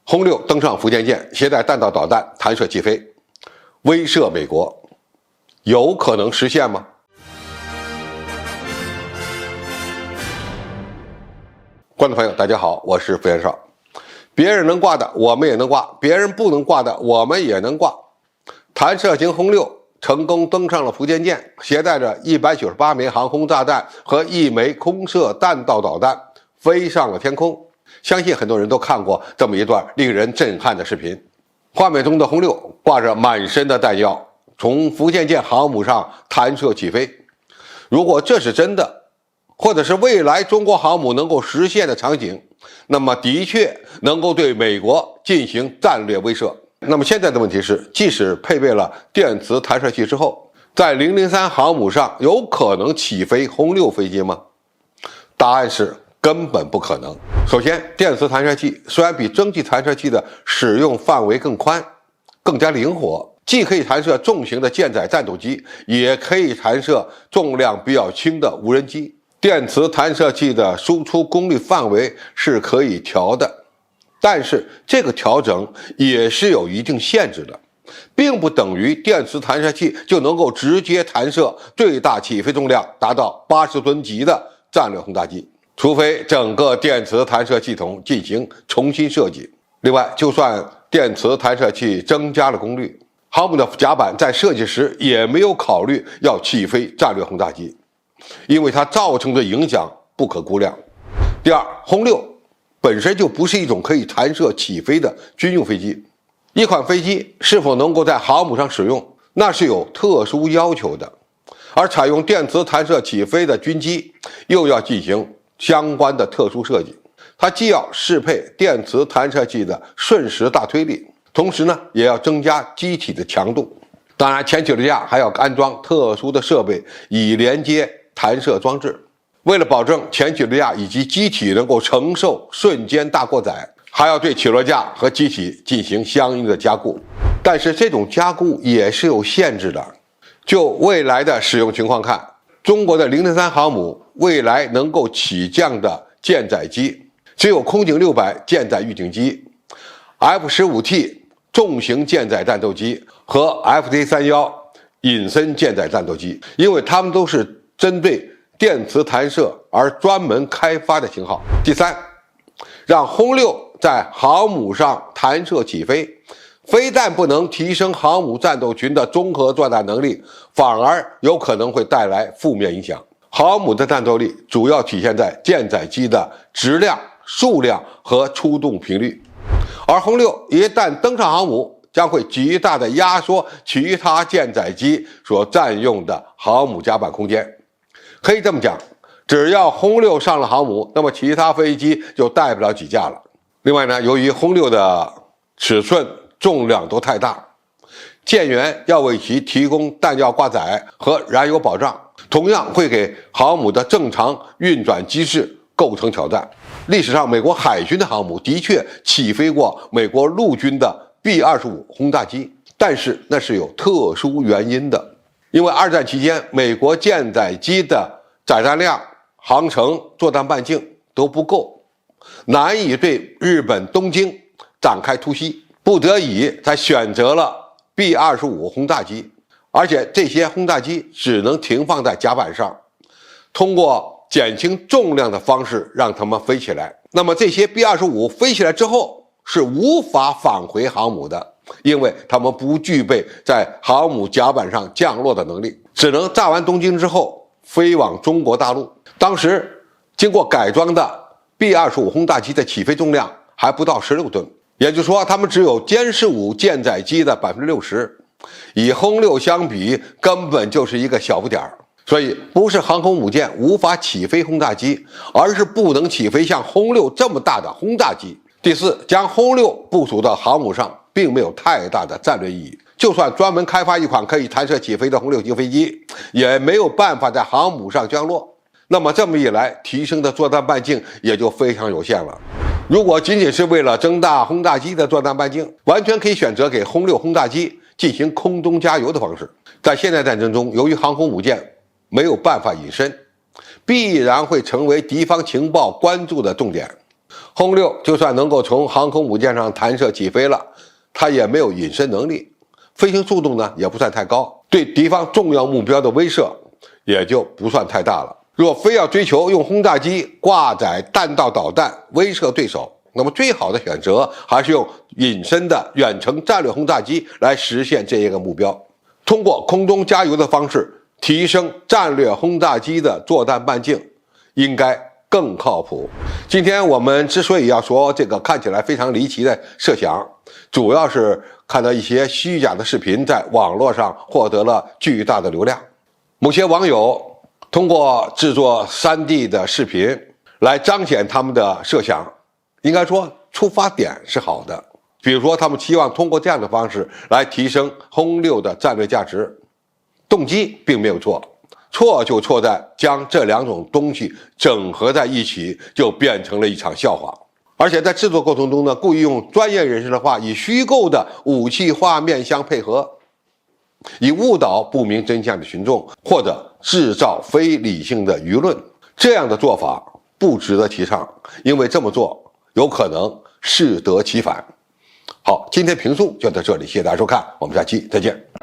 轰6登上福建舰，携带弹道导弹弹射起飞，威慑美国，有可能实现吗？观众朋友，大家好，我是傅元绍。别人能挂的，我们也能挂；别人不能挂的，我们也能挂。弹射型轰6成功登上了福建舰，携带着198枚航空炸弹和1枚空射弹道导弹，飞上了天空。相信很多人都看过这么一段令人震撼的视频。画面中的轰6挂着满身的弹药，从福建舰航母上弹射起飞。如果这是真的，或者是未来中国航母能够实现的场景，那么的确能够对美国进行战略威慑。那么现在的问题是，即使配备了电磁弹射器之后，在003航母上有可能起飞轰6飞机吗？答案是根本不可能。首先，电磁弹射器虽然比蒸汽弹射器的使用范围更宽，更加灵活，既可以弹射重型的舰载战斗机，也可以弹射重量比较轻的无人机。电磁弹射器的输出功率范围是可以调的，但是这个调整也是有一定限制的，并不等于电磁弹射器就能够直接弹射最大起飞重量达到80吨级的战略轰炸机，除非整个电磁弹射系统进行重新设计。另外，就算电磁弹射器增加了功率，航母的甲板在设计时也没有考虑要起飞战略轰炸机，因为它造成的影响不可估量。第二，轰6本身就不是一种可以弹射起飞的军用飞机，一款飞机是否能够在航母上使用，那是有特殊要求的，而采用电磁弹射起飞的军机又要进行相关的特殊设计，它既要适配电磁弹射器的瞬时大推力，同时呢也要增加机体的强度。当然，前起落架还要安装特殊的设备以连接弹射装置。为了保证前起落架以及机体能够承受瞬间大过载，还要对起落架和机体进行相应的加固。但是这种加固也是有限制的。就未来的使用情况看，中国的003航母未来能够起降的舰载机只有空警600舰载预警机、F-15T 重型舰载战斗机和 FJ-31隐身舰载战斗机，因为它们都是针对电磁弹射而专门开发的型号。第三，让轰6在航母上弹射起飞，非但不能提升航母战斗群的综合作战能力，反而有可能会带来负面影响。航母的战斗力主要体现在舰载机的质量、数量和出动频率，而轰6一旦登上航母，将会极大地压缩其他舰载机所占用的航母甲板空间。可以这么讲，只要轰6上了航母，那么其他飞机就带不了几架了。另外呢，由于轰6的尺寸、重量都太大，舰员要为其提供弹药挂载和燃油保障，同样会给航母的正常运转机制构成挑战。历史上，美国海军的航母的确起飞过美国陆军的 B-25轰炸机，但是那是有特殊原因的。因为二战期间，美国舰载机的载弹量、航程、作战半径都不够，难以对日本东京展开突袭，不得已才选择了 B-25轰炸机，而且这些轰炸机只能停放在甲板上，通过减轻重量的方式让它们飞起来。那么这些 B-25飞起来之后是无法返回航母的，因为它们不具备在航母甲板上降落的能力，只能炸完东京之后飞往中国大陆。当时经过改装的 B-25轰炸机的起飞重量还不到16吨，也就是说它们只有歼15舰载机的 60%， 与轰6相比根本就是一个小不点儿。所以不是航空母舰无法起飞轰炸机，而是不能起飞像轰6这么大的轰炸机。第四，将轰6部署到航母上并没有太大的战略意义，就算专门开发一款可以弹射起飞的轰6型飞机，也没有办法在航母上降落。那么这么一来，提升的作战半径也就非常有限了。如果仅仅是为了增大轰炸机的作战半径，完全可以选择给轰6轰炸机进行空中加油的方式。在现代战争中，由于航空母舰没有办法隐身，必然会成为敌方情报关注的重点。轰6就算能够从航空母舰上弹射起飞了，它也没有隐身能力，飞行速度呢也不算太高，对敌方重要目标的威慑也就不算太大了。若非要追求用轰炸机挂载弹道导弹威慑对手，那么最好的选择还是用隐身的远程战略轰炸机来实现这一个目标。通过空中加油的方式提升战略轰炸机的作战半径，应该更靠谱。今天我们之所以要说这个看起来非常离奇的设想，主要是看到一些虚假的视频在网络上获得了巨大的流量。某些网友通过制作 3D 的视频来彰显他们的设想，应该说出发点是好的。比如说他们期望通过这样的方式来提升轰6的战略价值，动机并没有错，错就错在将这两种东西整合在一起，就变成了一场笑话。而且在制作过程中呢，故意用专业人士的话，以虚构的武器画面相配合，以误导不明真相的群众，或者制造非理性的舆论。这样的做法不值得提倡，因为这么做有可能适得其反。好，今天评述就到这里，谢谢大家收看，我们下期再见。